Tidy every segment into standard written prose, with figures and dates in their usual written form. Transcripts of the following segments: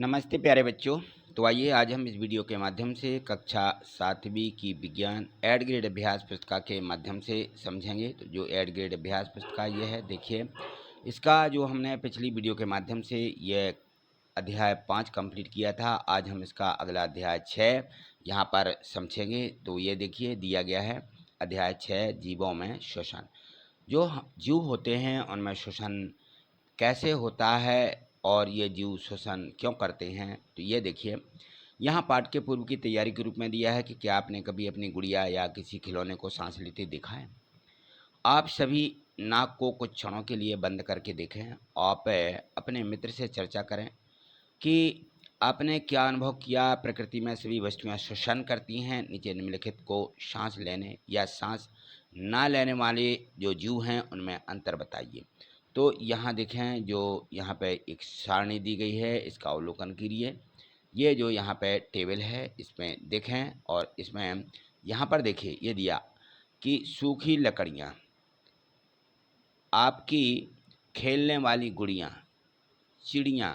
नमस्ते प्यारे बच्चों। तो आइए आज हम इस वीडियो के माध्यम से कक्षा 7वीं की विज्ञान एड ग्रेड अभ्यास पुस्तिका के माध्यम से समझेंगे। तो जो एड ग्रेड अभ्यास पुस्तिका ये है, देखिए इसका जो हमने पिछली वीडियो के माध्यम से ये अध्याय 5 कंप्लीट किया था। आज हम इसका अगला अध्याय 6 यहाँ पर समझेंगे। तो ये देखिए दिया गया है अध्याय 6 जीवों में श्वसन। जो जीव होते हैं उनमें श्वसन कैसे होता है और ये जीव श्वसन क्यों करते हैं। तो ये देखिए यहाँ पाठ के पूर्व की तैयारी के रूप में दिया है कि क्या आपने कभी अपनी गुड़िया या किसी खिलौने को सांस लेते देखा है। आप सभी नाक को कुछ क्षणों के लिए बंद करके देखें। आप अपने मित्र से चर्चा करें कि आपने क्या अनुभव किया। प्रकृति में सभी वस्तुएं श्वसन करती हैं। नीचे निम्नलिखित को सांस लेने या सांस ना लेने वाले जो जीव हैं उनमें अंतर बताइए। तो यहाँ देखें जो यहाँ पे एक सारणी दी गई है, इसका अवलोकन कीजिए। ये जो यहाँ पे टेबल है इसमें देखें और इसमें यहाँ पर देखिए ये दिया कि सूखी लकड़ियाँ, आपकी खेलने वाली गुड़ियाँ, चिड़ियाँ,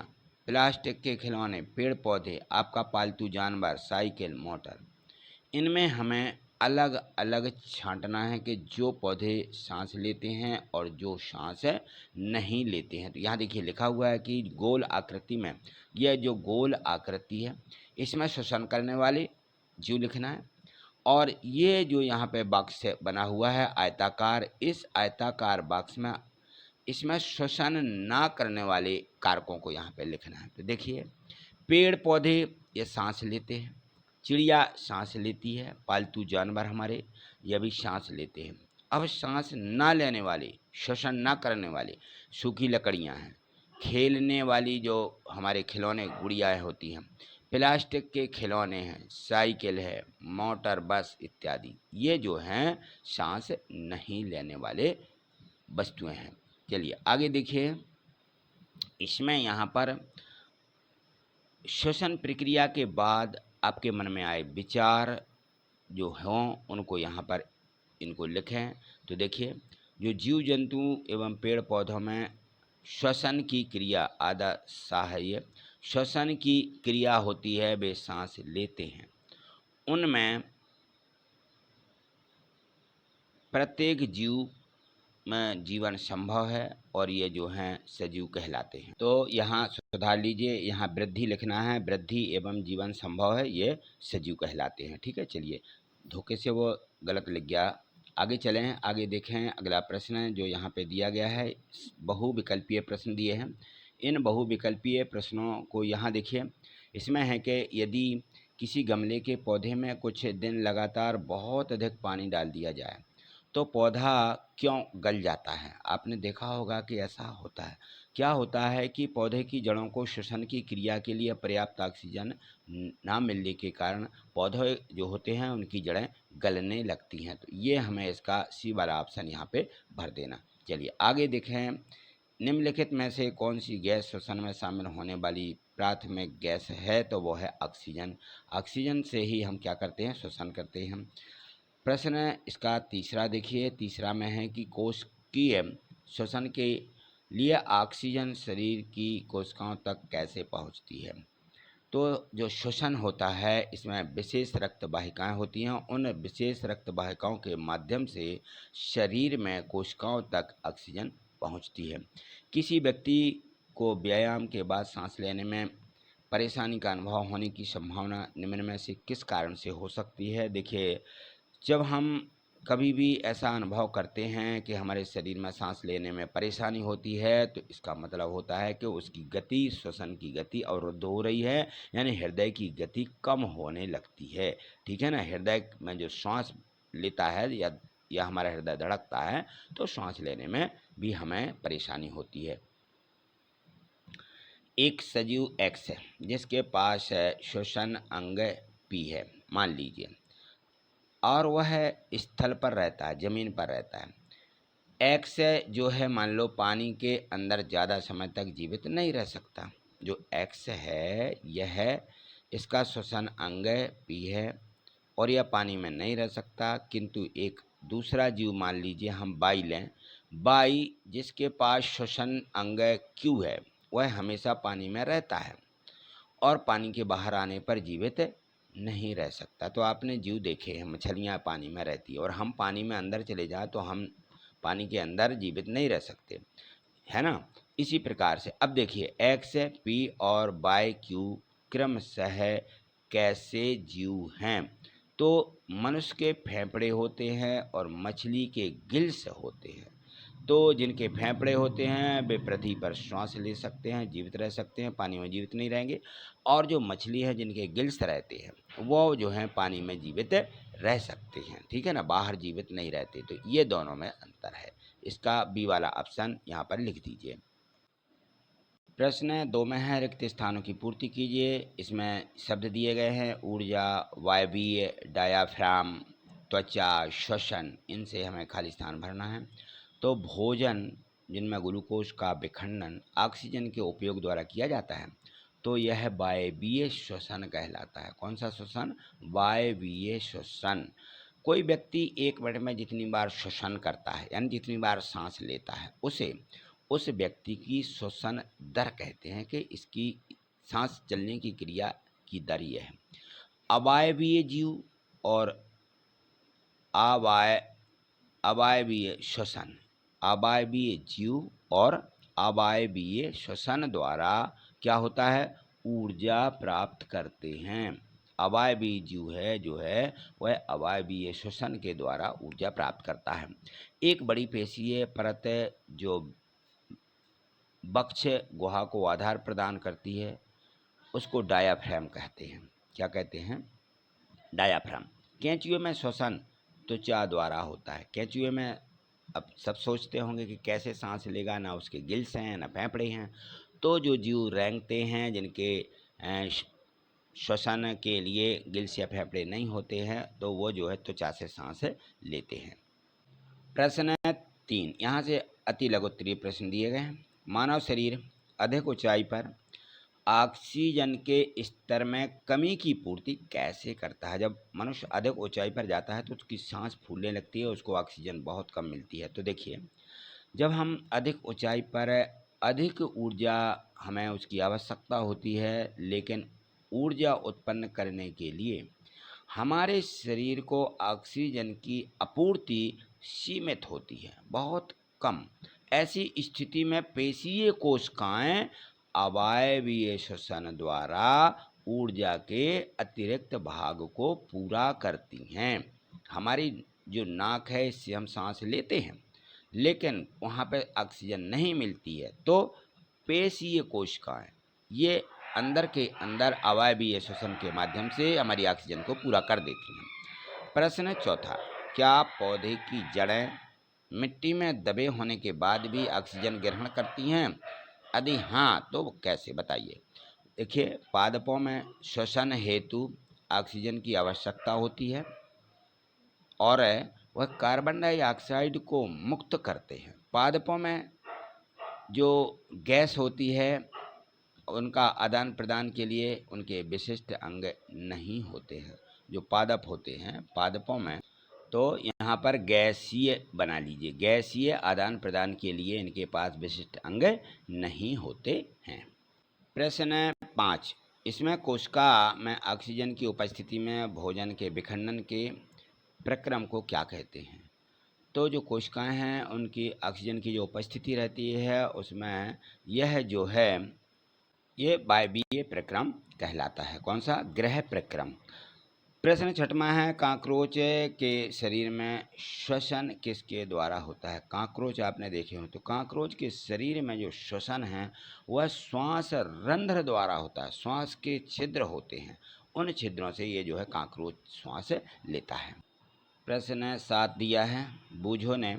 प्लास्टिक के खिलौने, पेड़ पौधे, आपका पालतू जानवर, साइकिल, मोटर, इनमें हमें अलग अलग छांटना है कि जो पौधे सांस लेते हैं और जो सांस नहीं लेते हैं। तो यहाँ देखिए लिखा हुआ है कि गोल आकृति में यह जो गोल आकृति है इसमें श्वसन करने वाले जीव लिखना है। और ये जो यहाँ पे बॉक्स बना हुआ है आयताकार, इस आयताकार बॉक्स में इसमें श्वसन ना करने वाले कारकों को यहाँ पे लिखना है। तो देखिए पेड़ पौधे ये सांस लेते हैं, चिड़िया सांस लेती है, पालतू जानवर हमारे ये भी सांस लेते हैं। अब सांस ना लेने वाले, श्वसन ना करने वाले सूखी लकड़ियाँ हैं, खेलने वाली जो हमारे खिलौने गुड़ियाएँ होती हैं, प्लास्टिक के खिलौने हैं, साइकिल है, मोटर, बस इत्यादि, ये जो हैं सांस नहीं लेने वाले वस्तुएं हैं। चलिए आगे देखिए, इसमें यहाँ पर श्वसन प्रक्रिया के बाद आपके मन में आए विचार जो हों उनको यहाँ पर इनको लिखें। तो देखिए जो जीव जंतु एवं पेड़ पौधों में श्वसन की क्रिया आधा सहाय्य श्वसन की क्रिया होती है, वे सांस लेते हैं। उनमें प्रत्येक जीव में जीवन संभव है और ये जो हैं सजीव कहलाते हैं। तो यहाँ सुधार लीजिए, यहाँ वृद्धि लिखना है, वृद्धि एवं जीवन संभव है, ये सजीव कहलाते हैं। ठीक है, चलिए धोखे से वो गलत लिख गया। आगे चलें, आगे देखें अगला प्रश्न जो यहाँ पे दिया गया है। बहुविकल्पीय प्रश्न दिए हैं। इन बहुविकल्पीय प्रश्नों को यहाँ देखिए, इसमें है कि यदि किसी गमले के पौधे में कुछ दिन लगातार बहुत अधिक पानी डाल दिया जाए तो पौधा क्यों गल जाता है। आपने देखा होगा कि ऐसा होता है। क्या होता है कि पौधे की जड़ों को श्वसन की क्रिया के लिए पर्याप्त ऑक्सीजन ना मिलने के कारण पौधे जो होते हैं उनकी जड़ें गलने लगती हैं। तो ये हमें इसका सी वाला ऑप्शन यहाँ पे भर देना। चलिए आगे देखें, निम्नलिखित में से कौन सी गैस श्वसन में शामिल होने वाली प्राथमिक गैस है। तो वो है ऑक्सीजन। ऑक्सीजन से ही हम क्या करते हैं, श्वसन करते हैं। प्रश्न इसका तीसरा देखिए, तीसरा में है कि कोशिकीय श्वसन के लिए ऑक्सीजन शरीर की कोशिकाओं तक कैसे पहुंचती है। तो जो श्वसन होता है इसमें विशेष रक्त वाहिकाएं होती हैं। उन विशेष रक्त वाहिकाओं के माध्यम से शरीर में कोशिकाओं तक ऑक्सीजन पहुंचती है। किसी व्यक्ति को व्यायाम के बाद सांस लेने में परेशानी का अनुभव होने की संभावना निम्न में से किस कारण से हो सकती है। देखिए जब हम कभी भी ऐसा अनुभव करते हैं कि हमारे शरीर में सांस लेने में परेशानी होती है तो इसका मतलब होता है कि उसकी गति, श्वसन की गति अवरुद्ध हो रही है, यानी हृदय की गति कम होने लगती है। ठीक है ना, हृदय में जो श्वास लेता है या हमारा हृदय धड़कता है तो श्वास लेने में भी हमें परेशानी होती है। एक सजीव एक्स है जिसके पास श्वसन अंग पी है मान लीजिए, और वह स्थल पर रहता है, ज़मीन पर रहता है। एक्स जो है मान लो पानी के अंदर ज़्यादा समय तक जीवित नहीं रह सकता। जो एक्स है यह इसका श्वसन अंग पी है और यह पानी में नहीं रह सकता। किंतु एक दूसरा जीव मान लीजिए हम वाई लें, वाई जिसके पास श्वसन अंग क्यू है वह हमेशा पानी में रहता है और पानी के बाहर आने पर जीवित नहीं रह सकता। तो आपने जीव देखे हैं, मछलियाँ पानी में रहती है और हम पानी में अंदर चले जाएँ तो हम पानी के अंदर जीवित नहीं रह सकते, है ना? इसी प्रकार से अब देखिए एक्स, पी और वाई, क्यू क्रमशः कैसे जीव हैं? तो मनुष्य के फेफड़े होते हैं और मछली के गिल्स होते हैं। तो जिनके फेफड़े होते हैं वे पृथ्वी पर श्वास ले सकते हैं, जीवित रह सकते हैं, पानी में जीवित नहीं रहेंगे। और जो मछली है जिनके गिल्स रहते हैं वो जो है पानी में जीवित रह सकते हैं, ठीक है ना, बाहर जीवित नहीं रहते। तो ये दोनों में अंतर है। इसका बी वाला ऑप्शन यहाँ पर लिख दीजिए। प्रश्न 2 में है रिक्त स्थानों की पूर्ति कीजिए। इसमें शब्द दिए गए हैं ऊर्जा, वायवीय, डायाफ्राम, त्वचा, श्वसन, इनसे हमें खाली स्थान भरना है। तो भोजन जिनमें ग्लूकोज का विखंडन ऑक्सीजन के उपयोग द्वारा किया जाता है तो यह वायवीय श्वसन कहलाता है। कौन सा श्वसन? वायवीय श्वसन। कोई व्यक्ति 1 मिनट में जितनी बार श्वसन करता है यानी जितनी बार सांस लेता है उसे उस व्यक्ति की श्वसन दर कहते हैं कि इसकी सांस चलने की क्रिया की दर ये है। अवायवीय जीव और अवायवीय श्वसन, अवायवीय जीव और अवायवीय श्वसन द्वारा क्या होता है? ऊर्जा प्राप्त करते हैं। अवायवीय जीव है जो है वह अवायवीय श्वसन के द्वारा ऊर्जा प्राप्त करता है। एक बड़ी पेशीय परत जो वक्ष गुहा को आधार प्रदान करती है उसको डायाफ्राम कहते हैं। क्या कहते हैं? डायाफ्राम। कैंचुए में श्वसन त्वचा द्वारा होता है। कैंचुए में अब सब सोचते होंगे कि कैसे सांस लेगा, ना उसके गिल्स हैं ना फेफड़े हैं। तो जो जीव रेंगते हैं जिनके श्वसन के लिए गिल्स या फेफड़े नहीं होते हैं तो वो जो है त्वचा से सांस लेते हैं। प्रश्न 3 यहाँ से अति लघुत्तरीय प्रश्न दिए गए हैं। मानव शरीर अधिक ऊंचाई पर ऑक्सीजन के स्तर में कमी की पूर्ति कैसे करता है? जब मनुष्य अधिक ऊंचाई पर जाता है तो उसकी सांस फूलने लगती है, उसको ऑक्सीजन बहुत कम मिलती है। तो देखिए जब हम अधिक ऊंचाई पर अधिक ऊर्जा हमें उसकी आवश्यकता होती है, लेकिन ऊर्जा उत्पन्न करने के लिए हमारे शरीर को ऑक्सीजन की आपूर्ति सीमित होती है, बहुत कम। ऐसी स्थिति में पेशीय कोशिकाएं अवायवीय श्वसन द्वारा ऊर्जा के अतिरिक्त भाग को पूरा करती हैं। हमारी जो नाक है इससे हम सांस लेते हैं लेकिन वहाँ पे ऑक्सीजन नहीं मिलती है तो पेशीय कोशिकाएं ये अंदर के अंदर अवायवीय श्वसन के माध्यम से हमारी ऑक्सीजन को पूरा कर देती हैं। प्रश्न 4 क्या पौधे की जड़ें मिट्टी में दबे होने के बाद भी ऑक्सीजन ग्रहण करती हैं? यदि हाँ तो कैसे, बताइए। देखिए पादपों में श्वसन हेतु ऑक्सीजन की आवश्यकता होती है और वह कार्बन डाइऑक्साइड को मुक्त करते हैं। पादपों में जो गैस होती है उनका आदान प्रदान के लिए उनके विशिष्ट अंग नहीं होते हैं। जो पादप होते हैं पादपों में, तो यहाँ पर गैसीय बना लीजिए, गैसीय आदान प्रदान के लिए इनके पास विशिष्ट अंग नहीं होते हैं। प्रश्न 5 इसमें कोशिका में ऑक्सीजन की उपस्थिति में भोजन के विखंडन के प्रक्रम को क्या कहते हैं? तो जो कोशिकाएं हैं उनकी ऑक्सीजन की जो उपस्थिति रहती है उसमें यह जो है ये वायवीय प्रक्रम कहलाता है। कौन सा? ग्रह प्रक्रम। प्रश्न 6वां है काकरोच के शरीर में श्वसन किसके द्वारा होता है? काकरोच आपने देखे हो तो काकरोच के शरीर में जो श्वसन है वह श्वास रंध्र द्वारा होता है। श्वास के छिद्र होते हैं, उन छिद्रों से ये जो है काकरोच श्वास लेता है। प्रश्न 7 दिया है बूझो ने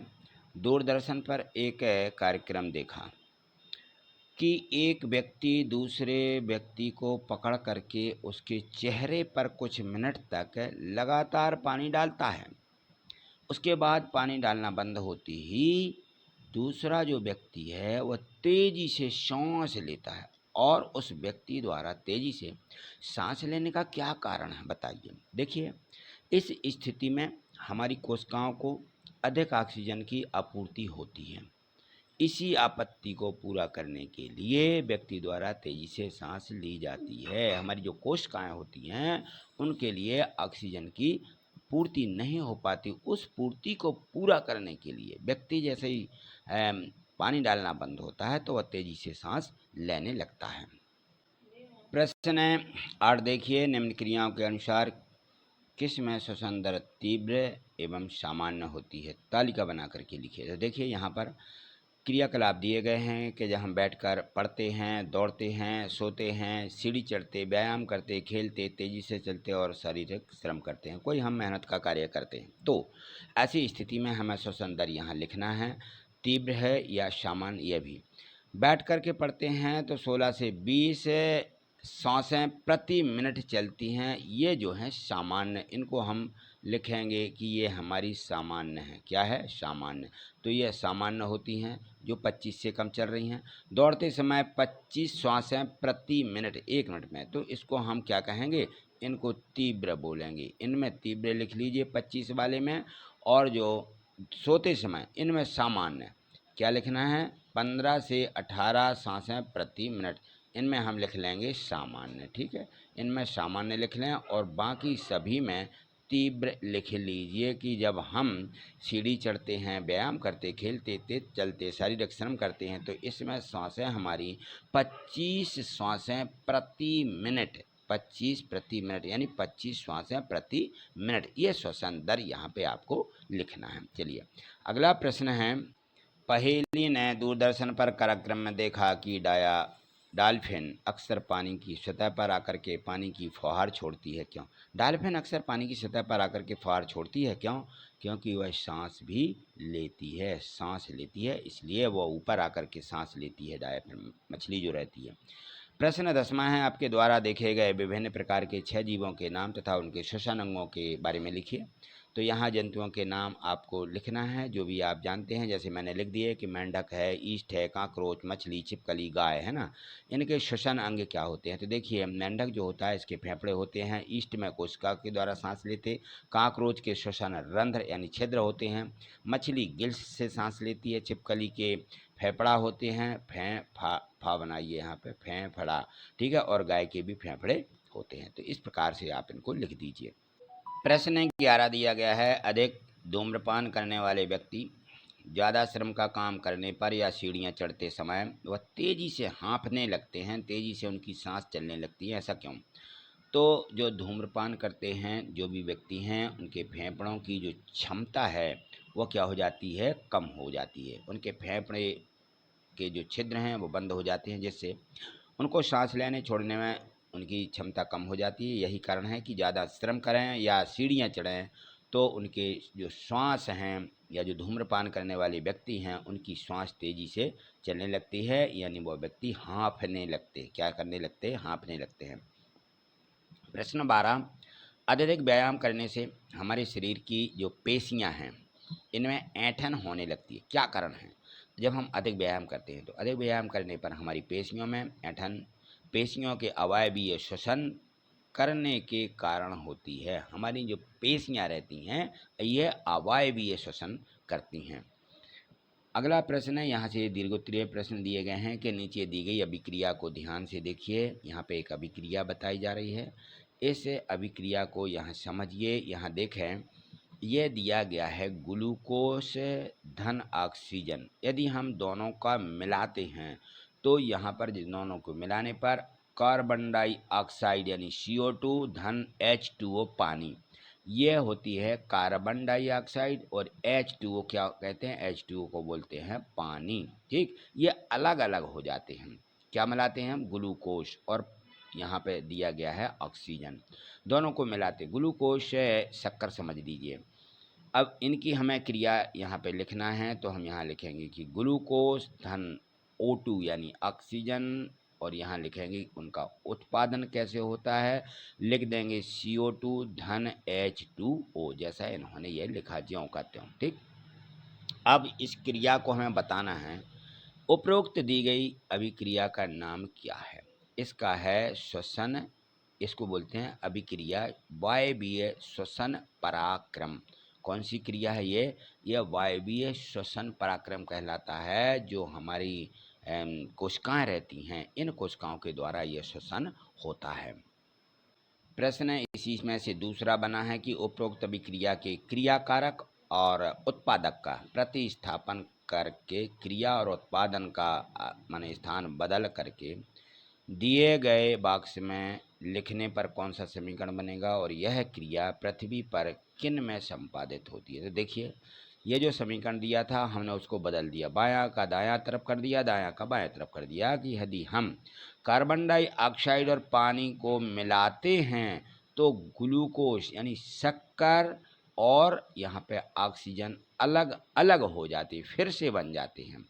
दूरदर्शन पर एक कार्यक्रम देखा कि एक व्यक्ति दूसरे व्यक्ति को पकड़ करके उसके चेहरे पर कुछ मिनट तक लगातार पानी डालता है। उसके बाद पानी डालना बंद होते ही दूसरा जो व्यक्ति है वह तेजी से सांस लेता है और उस व्यक्ति द्वारा तेजी से सांस लेने का क्या कारण है, बताइए। देखिए इस स्थिति में हमारी कोशिकाओं को अधिक ऑक्सीजन की आपूर्ति होती है इसी आपत्ति को पूरा करने के लिए व्यक्ति द्वारा तेजी से सांस ली जाती है। हमारी जो कोशिकाएं होती हैं उनके लिए ऑक्सीजन की पूर्ति नहीं हो पाती, उस पूर्ति को पूरा करने के लिए व्यक्ति जैसे ही पानी डालना बंद होता है तो वह तेजी से सांस लेने लगता है। प्रश्न 8 देखिए, निम्न क्रियाओं के अनुसार किस में श्वसन दर तीव्र एवं सामान्य होती है, तालिका बना करके लिखिए। तो देखिए यहाँ पर क्रियाकलाप दिए गए हैं कि जब हम बैठकर पढ़ते हैं, दौड़ते हैं, सोते हैं, सीढ़ी चढ़ते, व्यायाम करते, खेलते, तेजी से चलते और शारीरिक श्रम करते हैं, कोई हम मेहनत का कार्य करते हैं, तो ऐसी स्थिति में हमें श्वसन दर यहाँ लिखना है, तीव्र है या सामान्य। ये भी बैठ कर के पढ़ते हैं तो 16 से 20 सांसें प्रति मिनट चलती हैं, ये जो हैं सामान्य, इनको हम लिखेंगे कि ये हमारी सामान्य है। क्या है? सामान्य। तो ये सामान्य होती हैं जो 25 से कम चल रही हैं। दौड़ते समय 25 श्वासें प्रति मिनट, 1 मिनट में, तो इसको हम क्या कहेंगे? इनको तीव्र बोलेंगे। इनमें तीव्र लिख लीजिए 25 वाले में, और जो सोते समय इनमें सामान्य क्या लिखना है? 15 से 18 सांसें प्रति मिनट, इनमें हम लिख लेंगे सामान्य। ठीक है, इनमें सामान्य लिख लें और बाकी सभी में तीव्र लिख लीजिए कि जब हम सीढ़ी चढ़ते हैं, व्यायाम करते, खेलते, तेज चलते, शारीरिक श्रम करते हैं तो इसमें सांसें हमारी 25 श्वासें प्रति मिनट, 25 प्रति मिनट यानी 25 श्वासें प्रति मिनट, ये श्वसन दर यहाँ पे आपको लिखना है। चलिए अगला प्रश्न है, पहेली ने दूरदर्शन पर कार्यक्रम में देखा कि डॉल्फिन अक्सर पानी की सतह पर आकर के पानी की फुहार छोड़ती है, क्यों? डॉल्फिन अक्सर पानी की सतह पर आकर के फुहार छोड़ती है, क्यों? क्योंकि वह सांस भी लेती है, सांस लेती है, इसलिए वह ऊपर आकर के सांस लेती है, डॉल्फिन मछली जो रहती है। प्रश्न 10वां है, आपके द्वारा देखे गए विभिन्न प्रकार के 6 जीवों के नाम तथा उनके श्वसन अंगों के बारे में लिखिए। तो यहाँ जंतुओं के नाम आपको लिखना है जो भी आप जानते हैं, जैसे मैंने लिख दिए कि मेंढक है, ईस्ट है, काकरोच, मछली, छिपकली, गाय, है ना। इनके श्वसन अंग क्या होते हैं? तो देखिए मेंढक जो होता है इसके फेफड़े होते हैं, ईस्ट में कोशिका के द्वारा सांस लेते, काकरोच के श्वसन रंध्र यानी छिद्र होते हैं, मछली गिल्स से सांस लेती है, छिपकली के फेफड़ा होते हैं, फा बनाइए यहाँ पे, फेफड़ा, ठीक है, और गाय के भी फेफड़े होते हैं। तो इस प्रकार से आप इनको लिख दीजिए। प्रश्न 11 दिया गया है, अधिक धूम्रपान करने वाले व्यक्ति ज़्यादा श्रम का काम करने पर या सीढ़ियाँ चढ़ते समय वह तेज़ी से हाँफने लगते हैं, तेज़ी से उनकी सांस चलने लगती है, ऐसा क्यों? तो जो धूम्रपान करते हैं जो भी व्यक्ति हैं उनके फेफड़ों की जो क्षमता है वो क्या हो जाती है? कम हो जाती है। उनके फेफड़े के जो छिद्र हैं वो बंद हो जाते हैं, जिससे उनको सांस लेने छोड़ने में उनकी क्षमता कम हो जाती है। यही कारण है कि ज़्यादा श्रम करें या सीढ़ियाँ चढ़ें तो उनके जो श्वास हैं या जो धूम्रपान करने वाले व्यक्ति हैं उनकी श्वास तेज़ी से चलने लगती है, यानी वो व्यक्ति हाँफने लगते, क्या करने लगते हैं? हाँफने लगते हैं। प्रश्न 12, अत्यधिक व्यायाम करने से हमारे शरीर की जो पेशियां हैं इनमें ऐंठन होने लगती है, क्या कारण है? जब हम अधिक व्यायाम करते हैं तो अधिक व्यायाम करने पर हमारी पेशियों में ऐंठन पेशियों के अवायवीय श्वसन करने के कारण होती है। हमारी जो पेशियां रहती हैं ये अवायवीय श्वसन करती हैं। अगला प्रश्न है, यहाँ से दीर्घोत्तरीय प्रश्न दिए गए हैं कि नीचे दी गई अभिक्रिया को ध्यान से देखिए। यहाँ पे एक अभिक्रिया बताई जा रही है, इस अभिक्रिया को यहाँ समझिए। यहाँ देखें, यह दिया गया है ग्लूकोज धन ऑक्सीजन। यदि हम दोनों का मिलाते हैं तो यहाँ पर दोनों को मिलाने पर कार्बन डाइऑक्साइड यानी CO2 धन H2O पानी, ये होती है कार्बन डाइऑक्साइड, और H2O क्या कहते हैं? H2O को बोलते हैं पानी। ठीक, ये अलग अलग हो जाते हैं। क्या मिलाते हैं? ग्लूकोज, और यहाँ पे दिया गया है ऑक्सीजन, दोनों को मिलाते ग्लूकोज से शक्कर समझ लीजिए। अब इनकी हमें क्रिया यहाँ पे लिखना है तो हम यहाँ लिखेंगे कि ग्लूकोज धन O2 यानी ऑक्सीजन, और यहाँ लिखेंगे उनका उत्पादन कैसे होता है, लिख देंगे CO2 धन H2O, जैसा इन्होंने ये लिखा ज्यों का त्यों। ठीक, अब इस क्रिया को हमें बताना है। उपरोक्त दी गई अभिक्रिया का नाम क्या है? इसका है श्वसन, इसको बोलते हैं अभिक्रिया वायवीय श्वसन पराक्रम। कौन सी क्रिया है ये? यह वायवीय श्वसन पराक्रम कहलाता है। जो हमारी कोशिकाएं रहती हैं, इन कोशिकाओं के द्वारा यह श्वसन होता है। प्रश्न इसी में से दूसरा बना है कि उपरोक्त अभिक्रिया के क्रियाकारक और उत्पादक का प्रतिस्थापन करके क्रिया और उत्पादन का माने स्थान बदल करके दिए गए बॉक्स में लिखने पर कौन सा समीकरण बनेगा और यह क्रिया पृथ्वी पर किन में संपादित होती है। तो देखिए, ये जो समीकरण दिया था हमने उसको बदल दिया, बायां का दायां तरफ कर दिया, दायां का बायां तरफ कर दिया कि यदि हम कार्बन डाइऑक्साइड और पानी को मिलाते हैं तो ग्लूकोज यानी शक्कर और यहाँ पे ऑक्सीजन अलग अलग हो जाते, फिर से बन जाते हैं।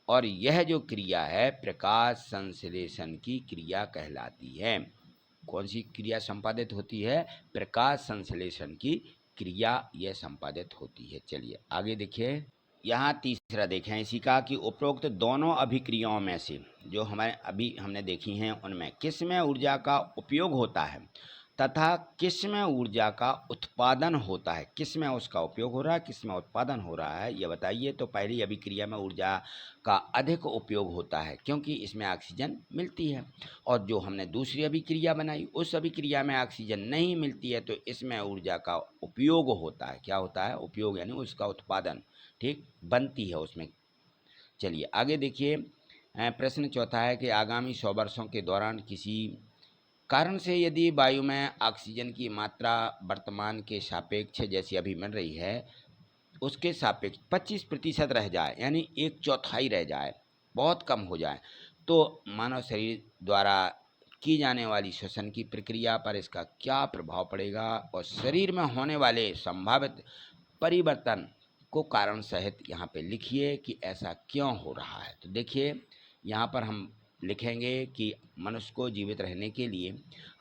और यह जो क्रिया है प्रकाश संश्लेषण की क्रिया कहलाती है। कौन सी क्रिया संपादित होती है? प्रकाश संश्लेषण की क्रिया यह संपादित होती है। चलिए आगे देखिए, यहाँ तीसरा देखें इसी का कि उपरोक्त दोनों अभिक्रियाओं में से जो हमारे अभी हमने देखी हैं उनमें किसमें ऊर्जा का उपयोग होता है तथा किसमें ऊर्जा का उत्पादन होता है। किसमें उसका उपयोग हो रहा है, किसमें उत्पादन हो रहा है, ये बताइए। तो पहली अभिक्रिया में ऊर्जा का अधिक उपयोग होता है क्योंकि इसमें ऑक्सीजन मिलती है, और जो हमने दूसरी अभिक्रिया बनाई उस अभिक्रिया में ऑक्सीजन नहीं मिलती है, तो इसमें ऊर्जा का उपयोग होता है। क्या होता है? उपयोग, यानी उसका उत्पादन, ठीक, बनती है उसमें। चलिए आगे देखिए, प्रश्न चौथा है कि आगामी 100 वर्षों के दौरान किसी कारण से यदि वायु में ऑक्सीजन की मात्रा वर्तमान के सापेक्ष जैसी अभी मिल रही है उसके सापेक्ष 25% रह जाए, यानी 1/4 रह जाए, बहुत कम हो जाए, तो मानव शरीर द्वारा की जाने वाली श्वसन की प्रक्रिया पर इसका क्या प्रभाव पड़ेगा और शरीर में होने वाले संभावित परिवर्तन को कारण सहित यहाँ पे लिखिए कि ऐसा क्यों हो रहा है। तो देखिए, यहाँ पर हम लिखेंगे कि मनुष्य को जीवित रहने के लिए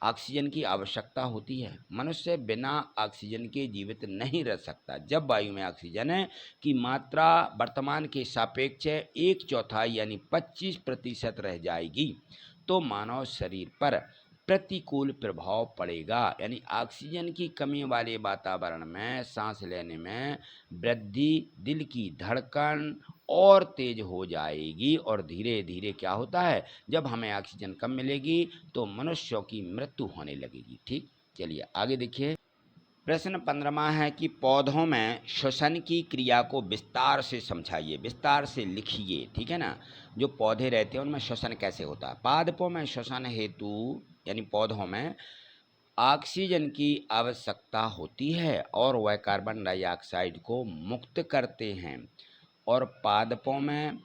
ऑक्सीजन की आवश्यकता होती है। मनुष्य बिना ऑक्सीजन के जीवित नहीं रह सकता। जब वायु में ऑक्सीजन की मात्रा वर्तमान के सापेक्ष 1/4 यानी 25% रह जाएगी तो मानव शरीर पर प्रतिकूल प्रभाव पड़ेगा, यानी ऑक्सीजन की कमी वाले वातावरण में सांस लेने में वृद्धि, दिल की धड़कन और तेज हो जाएगी और धीरे धीरे क्या होता है, जब हमें ऑक्सीजन कम मिलेगी तो मनुष्यों की मृत्यु होने लगेगी। ठीक, चलिए आगे देखिए, प्रश्न 15वां है कि पौधों में श्वसन की क्रिया को विस्तार से समझाइए, विस्तार से लिखिए। ठीक है ना, जो पौधे रहते हैं उनमें श्वसन कैसे होता है। पादपों में श्वसन हेतु यानी पौधों में ऑक्सीजन की आवश्यकता होती है और वह कार्बन डाइऑक्साइड को मुक्त करते हैं, और पादपों में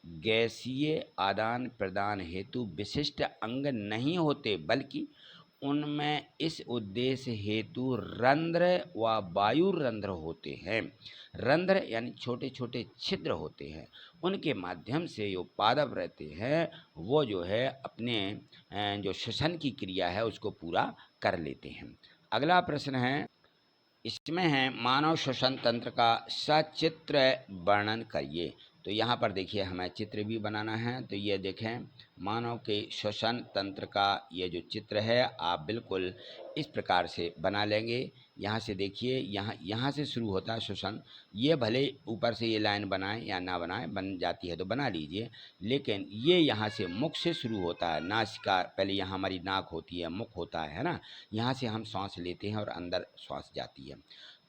गैसीय आदान प्रदान हेतु विशिष्ट अंग नहीं होते, बल्कि उनमें इस उद्देश्य हेतु रंध्र व वायु रंध्र होते हैं। रंध्र यानी छोटे छोटे छिद्र होते हैं, उनके माध्यम से जो पादप रहते हैं वो जो है अपने जो श्वसन की क्रिया है उसको पूरा कर लेते हैं। अगला प्रश्न है, इसमें है मानव श्वसन तंत्र का सचित्र वर्णन करिए। तो यहाँ पर देखिए हमें चित्र भी बनाना है। तो ये देखें, मानव के श्वसन तंत्र का ये जो चित्र है आप बिल्कुल इस प्रकार से बना लेंगे। यहाँ से देखिए, यहाँ से शुरू होता है श्वसन। ये भले ऊपर से ये लाइन बनाएं या ना बनाएं, बन जाती है तो बना लीजिए, लेकिन ये यहाँ से मुख से शुरू होता है। नासिका, पहले यहाँ हमारी नाक होती है, मुख होता है ना, यहाँ से हम सांस लेते हैं और अंदर सांस जाती है।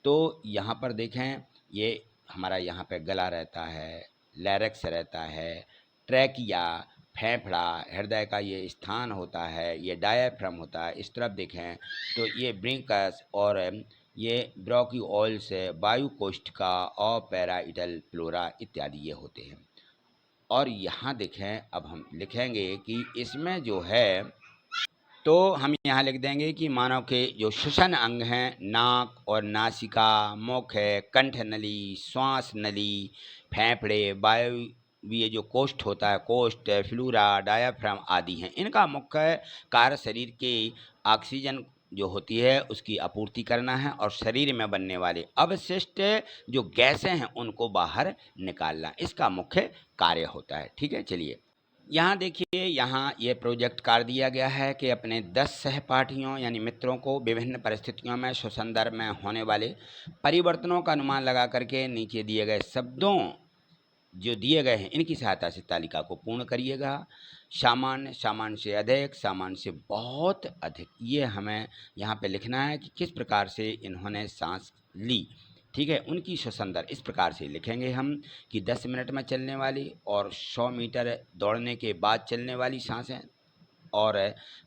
तो यहाँ पर देखें, ये हमारा यहाँ पे गला रहता है, लैरिक्स रहता है, ट्रैकिया, फेफड़ा, हृदय का ये स्थान होता है, ये डायाफ्राम होता है। इस तरफ देखें तो ये ब्रिंकस और ये ब्रोंकियोल्स, वायु कोष्ठिका और पैराइटल फ्लोरा इत्यादि ये होते हैं। और यहाँ देखें, अब हम लिखेंगे कि इसमें जो है, तो हम यहाँ लिख देंगे कि मानव के जो श्वसन अंग हैं, नाक और नासिका, मुख है, कंठ नली, श्वास नली, फेफड़े, वायु, ये जो कोष्ठ होता है, कोष्ठ, फ्लूरा, डायाफ्राम आदि हैं। इनका मुख्य कार्य शरीर के ऑक्सीजन जो होती है उसकी आपूर्ति करना है और शरीर में बनने वाले अवशिष्ट जो गैसें हैं उनको बाहर निकालना, इसका मुख्य कार्य होता है। ठीक है, चलिए यहाँ देखिए, यहाँ ये प्रोजेक्ट कार्ड दिया गया है कि अपने 10 सहपाठियों यानी मित्रों को विभिन्न परिस्थितियों में स्वसंदर्भ में होने वाले परिवर्तनों का अनुमान लगा करके नीचे दिए गए शब्दों जो दिए गए हैं इनकी सहायता से तालिका को पूर्ण करिएगा। सामान्य, सामान्य से अधिक, सामान्य से बहुत अधिक, ये हमें यहाँ पे लिखना है कि किस प्रकार से इन्होंने सांस ली। ठीक है, उनकी स्वसंदर्भ इस प्रकार से लिखेंगे हम कि 10 मिनट में चलने वाली और 100 मीटर दौड़ने के बाद चलने वाली सांसें और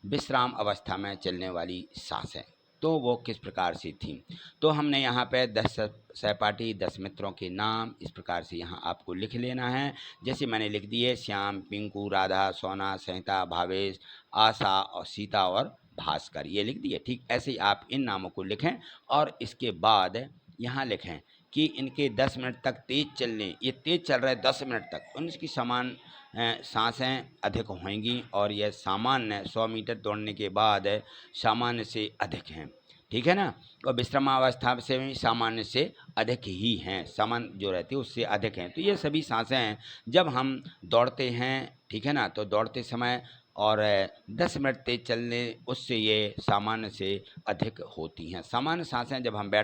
विश्राम अवस्था में चलने वाली सांसें, तो वो किस प्रकार से थी। तो हमने यहाँ पे 10 सहपाठी, 10 मित्रों के नाम इस प्रकार से यहाँ आपको लिख लेना है। जैसे मैंने लिख दिए श्याम, पिंकू, राधा, सोना, संहिता, भावेश, आशा और सीता और भास्कर, ये लिख दिए। ठीक ऐसे ही आप इन नामों को लिखें और इसके बाद यहाँ लिखें कि इनके 10 मिनट तक तेज़ चलने, ये तेज़ चल रहा है 10 मिनट तक, उनकी समान सांसें अधिक होंगी और यह सामान्य 100 मीटर दौड़ने के बाद सामान्य से अधिक हैं। ठीक है ना, और विश्रामावस्था से भी सामान्य से अधिक ही हैं, सामान्य जो रहती है उससे अधिक हैं। तो ये सभी सांसें जब हम दौड़ते हैं, ठीक है ना, तो दौड़ते समय और 10 मिनट तेज चलने उससे ये सामान्य से अधिक होती हैं। सामान्य सांसें जब हम बैठते